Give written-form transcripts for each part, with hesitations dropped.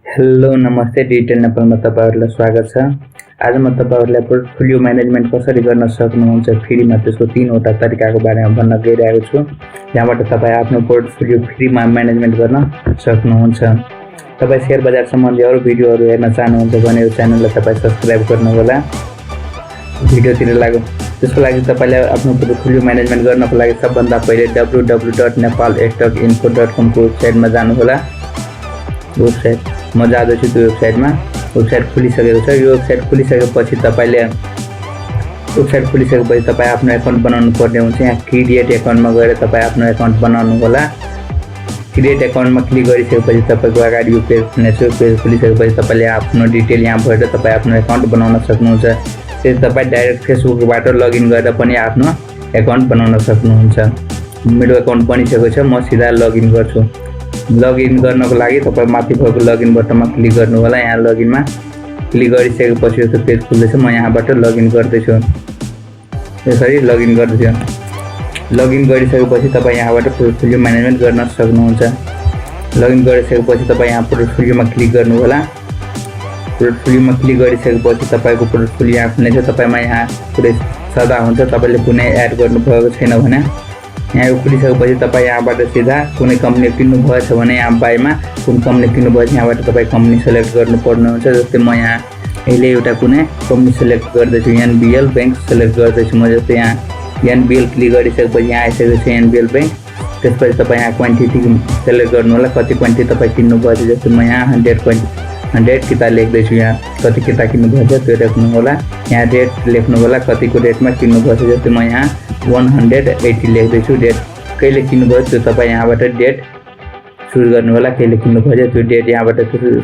Hello नमस्ते digital नेपालमा तपाईहरुलाई स्वागत छ। आज म तपाईहरुलाई पोर्टफोलियो म्यानेजमेन्ट कसरी गर्न सक्नुहुन्छ फ्रीमा त्यसको 3 वटा तरिकाको बारेमा भन्न गइरहेको छु। यहाँबाट तपाई आफ्नो पोर्टफोलियो फ्रीमा म्यानेजमेन्ट गर्न सक्नुहुन्छ। तपाई शेयर बजार सम्बन्धी अरु भिडियोहरु हेर्न चाहनुहुन्छ भने यो च्यानललाई तपाई सब्स्क्राइब गर्नु होला। भिडियोतिर लागौं। त्यसको लागि तपाईले आफ्नो पोर्टफोलियो म्यानेजमेन्ट गर्नको लागि सबभन्दा पहिले www.nepal.info.com को वेबसाइटमा जानु होला। वेबसाइट म जाँदैछु त्यो वेबसाइटमा। वेबसाइट खुलिसकेको छ। यो वेबसाइट खुलिसकेपछि तपाईले तपाई आफ्नो एकाउन्ट बनाउनु पर्ने हुन्छ। यहाँ क्रिएट एकाउन्टमा गएर तपाई आफ्नो एकाउन्ट बनाउनु होला। क्रिएट एकाउन्टमा क्लिक गरिसकेपछि तपाईको अगाडि यो पेज खुल्नेछ। पेज खुलिसकेपछि तपाईले आफ्नो डिटेल यहाँ भरेर तपाई आफ्नो एकाउन्ट बनाउन सक्नुहुन्छ। त्यसै तपाई डाइरेक्ट फेसबुकबाट लगइन गरेर पनि आफ्नो एकाउन्ट बनाउन सक्नुहुन्छ। मेरो एकाउन्ट बनिसकेको छ। म सिधा लगइन गर्छु। लगइन गर्नको लागि तपाई माथि भएको लगइन बटनमा क्लिक गर्नु होला। यहाँ लगइनमा क्लिक गरिसकेपछि यो पेज खुल्दैछ। म यहाँबाट लगइन गर्दैछु। यसरी लगइन गर्दैछु। लगइन गरिसकेपछि तपाई यहाँबाट पोर्टफोलियो म्यानेजमेन्ट गर्न सक्नुहुन्छ। लगइन गरिसकेपछि तपाई यहाँ पोर्टफोलियोमा क्लिक गर्नु होला। पोर्टफोलियोमा क्लिक गरिसकेपछि तपाईको पोर्टफोलियो यहाँ खुल्नेछ। तपाईमा यहाँ पुरै सदा हुन्छ। तपाईले कुनै एड गर्नु भएको छैन भने यहाँ यो खुलिसकेपछि तपाई यहाँबाट सिधा कुनै कम्पनी किन्नु भएछ भने यहाँ बाइमा कुन कम्पनी किन्नु भएछ यहाँबाट तपाई कम्पनी सिलेक्ट गर्नु पर्ने हुन्छ। जस्तै म यहाँ अहिले एउटा कुनै कम्पनी सिलेक्ट गर्दैछु। एनबीएल बैंक सिलेक्ट गर्दैछु म। जस्तै यहाँ एनबीएल क्लिक गरिसकेपछि यहाँ आइसकेको छ एनबीएल बैंक। त्यसपछि तपाई यहाँ क्वान्टिटी सिलेक्ट गर्नु होला। कति क्वान्टिटी तपाई किन्नु भएछ। जस्तै म यहाँ 100 किताब लेख्दैछु। यहाँ कति किताब किन्नु भएछ त्यो लेख्नु होला। यहाँ रेट लेख्नु होला। कतिको रेटमा किन्नु भएछ। जस्तै म यहाँ 180 लेख्दैछु। डेट कहिले किन्नु भयो त्यो तपाई यहाँबाट डेट सुरु गर्नु होला। कहिले किन्नु भयो त्यो डेट यहाँबाट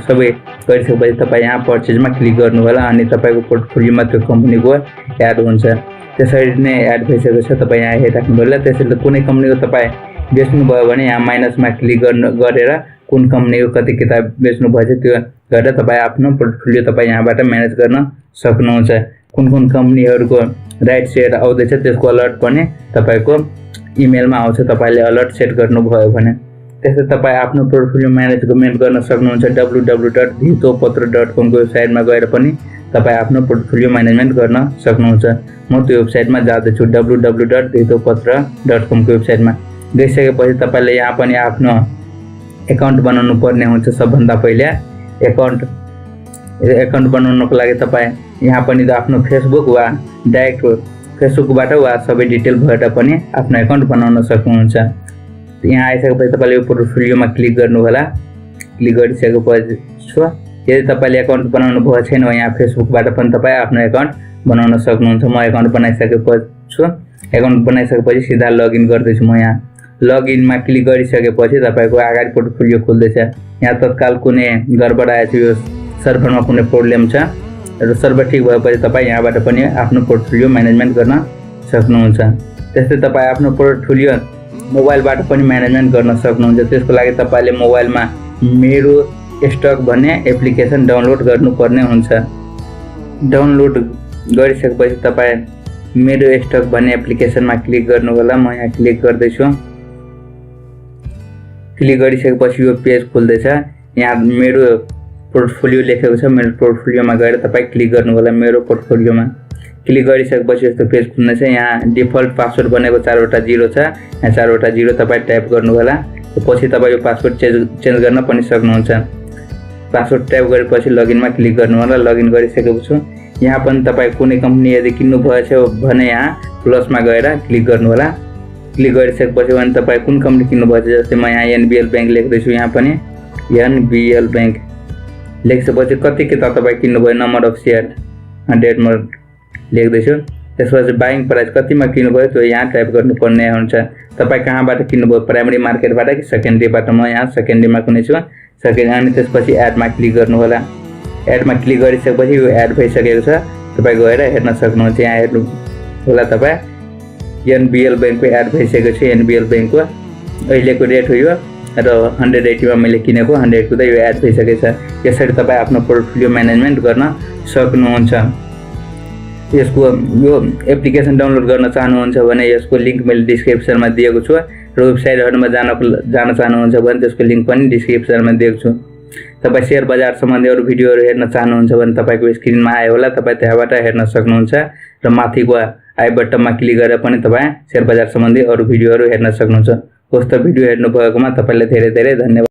सबै गरिसकेपछि तपाई यहाँ परचेजमा क्लिक गर्नु होला। अनि तपाईको पोर्टफोलियोमा त्यो कम्पनीको एड हुन्छ। त्यसरी नै एड भइसकेको छ। तपाई यहाँ हेरिराख्नु होला। त्यसैले कुनै कम्पनीको तपाई बेच्नु भयो भने यहाँ माइनसमा क्लिक गरेर कुन कम्पनीको कति किताब बेच्नु भएछ त्यो गरेर तपाई आफ्नो पोर्टफोलियो तपाई यहाँबाट म्यानेज गर्न सक्नुहुन्छ। कुन कम्पनीहरुको राइट शेयर आउँदैछ त्यसको अलर्ट पनि तपाईको इमेलमा आउँछ। तपाईले अलर्ट सेट गर्नुभयो भने त्यसै तपाई आफ्नो पोर्टफोलियो म्यानेजमेन्ट गर्न सक्नुहुन्छ। www.vitopatra.com को वेबसाइटमा गएर पनि तपाई आफ्नो पोर्टफोलियो म्यानेजमेन्ट गर्न सक्नुहुन्छ। म त्यो वेबसाइटमा जाँदैछु। www.vitopatra.com को वेबसाइटमा गइसकेपछि तपाईले यहाँ पनि आफ्नो एकाउन्ट बनाउनु पर्ने हुन्छ। सबभन्दा पहिले एकाउन्ट बनाउनको लागि तपाई यहाँ पनि आफ्नो फेसबुक वा डाइरेक्ट फेसबुकबाट वा सबै डिटेल भएर पनि आफ्नो एकाउन्ट बनाउन सक्नुहुन्छ। यहाँ आइसकेपछि तपाईले यो पोर्टफोलियोमा क्लिक गर्नु होला। क्लिक गरिसकेपछि यदि तपाईले एकाउन्ट बनाउनु भएको छैन यहाँ फेसबुकबाट पनि तपाई आफ्नो एकाउन्ट बनाउन सक्नुहुन्छ। म एकाउन्ट बनाइसकेपछि सिधा लगइन गर्दैछु। म यहाँ लगइनमा क्लिक गरिसकेपछि तपाईको अगाडि पोर्टफोलियो खुल्दैछ। यहाँ तत्काल कुनै गडबड आएछ। यो सर्भरमा कुनै प्रब्लम छ र सर्भर ठीक भएपछि तपाई यहाँबाट पनि आफ्नो पोर्टफोलियो म्यानेजमेन्ट गर्न सक्नुहुन्छ। त्यस्तै तपाई आफ्नो पोर्टफोलियो मोबाइलबाट पनि म्यानेजमेन्ट गर्न सक्नुहुन्छ। त्यसको लागि तपाईले मोबाइलमा मेरो स्टक भन्ने एप्लिकेसन डाउनलोड गर्नुपर्ने हुन्छ। डाउनलोड गरिसकेपछि तपाई मेरो स्टक भन्ने एप्लिकेसनमा क्लिक गर्नु होला। म यहाँ क्लिक गर्दैछु। क्लिक गरिसकेपछि यो पेज खुल्दैछ। यहाँ मेरो पोर्टफोलियो लेखेको छ। मेरो पोर्टफोलियोमा गएर तपाई क्लिक गर्नु होला। मेरो पोर्टफोलियोमा क्लिक गरिसकेपछि यस्तो पेज खुल्नेछ। यहाँ डिफल्ट पासवर्ड बनेको 4 वटा 0 छ। यहाँ 4 वटा 0 तपाई टाइप गर्नु होला। पछि तपाई यो पासवर्ड चेन्ज गर्न पनि सक्नुहुन्छ। पासवर्ड टाइप गरेपछि लगइनमा क्लिक गर्नु होला। लगइन गरिसकेपछि यहाँ पनि तपाई कुनै कम्पनी यदि किन्नु भएछ भने यहाँ प्लसमा गएर क्लिक गर्नु होला। क्लिक गरिसकेपछि भने तपाई कुन कम्पनी किन्नु भएछ। जस्तै म यहाँ एनबीएल बैंक लेख्दैछु। यहाँ पनि एनबीएल बैंक लेखिसकेपछि कति किताब तपाई किन्नु भयो नम्बर अफ शेयर 100 म लेख्दैछु। त्यसपछि बाइङ प्राइस कतिमा किन्नु भयो त्यो यहाँ टाइप गर्नुपर्ने हुन्छ। तपाई कहाँबाट किन्नु भयो प्राइमरी मार्केटबाट कि सेकेन्डरीबाट। म यहाँ सेकेन्डरीमा कुनै छु। अनि त्यसपछि एडमा क्लिक गर्नु होला। एडमा क्लिक गरिसकेपछि यो एड भइसकेको छ। तपाई गएर हेर्न सक्नुहुन्छ। यहाँ हेर्नु होला तपाई एनबीएल बैंकको एड भइसकेको छ। एनबीएल बैंकको अहिलेको रेट हो यो र 180 मा मैले किनेको 100 को त यो एड भइसकेको छ। यसरी तपाई आफ्नो पोर्टफोलियो म्यानेजमेन्ट गर्न सक्नुहुन्छ। यसको यो एप्लिकेसन डाउनलोड गर्न चाहनुहुन्छ भने यसको लिंक मैले डिस्क्रिप्सनमा दिएको छु र वेबसाइटहरुमा जान चाहनुहुन्छ भने त्यसको लिंक पनि डिस्क्रिप्सनमा दिएको छु। तपाईँ शेयर बजार सम्बन्धी अरू भिडियोहरू हेर्न चाहनुहुन्छ भने तपाईँको स्क्रिनमा आयो होला, तपाईँ त्यहाँबाट हेर्न सक्नुहुन्छ र माथिको आई बटनमा क्लिक गरेर पनि तपाईँ शेयर बजार सम्बन्धी अरू भिडियोहरू हेर्न सक्नुहुन्छ। कस्तो भिडियो हेर्नुभएकोमा तपाईँलाई धेरै धेरै धन्यवाद।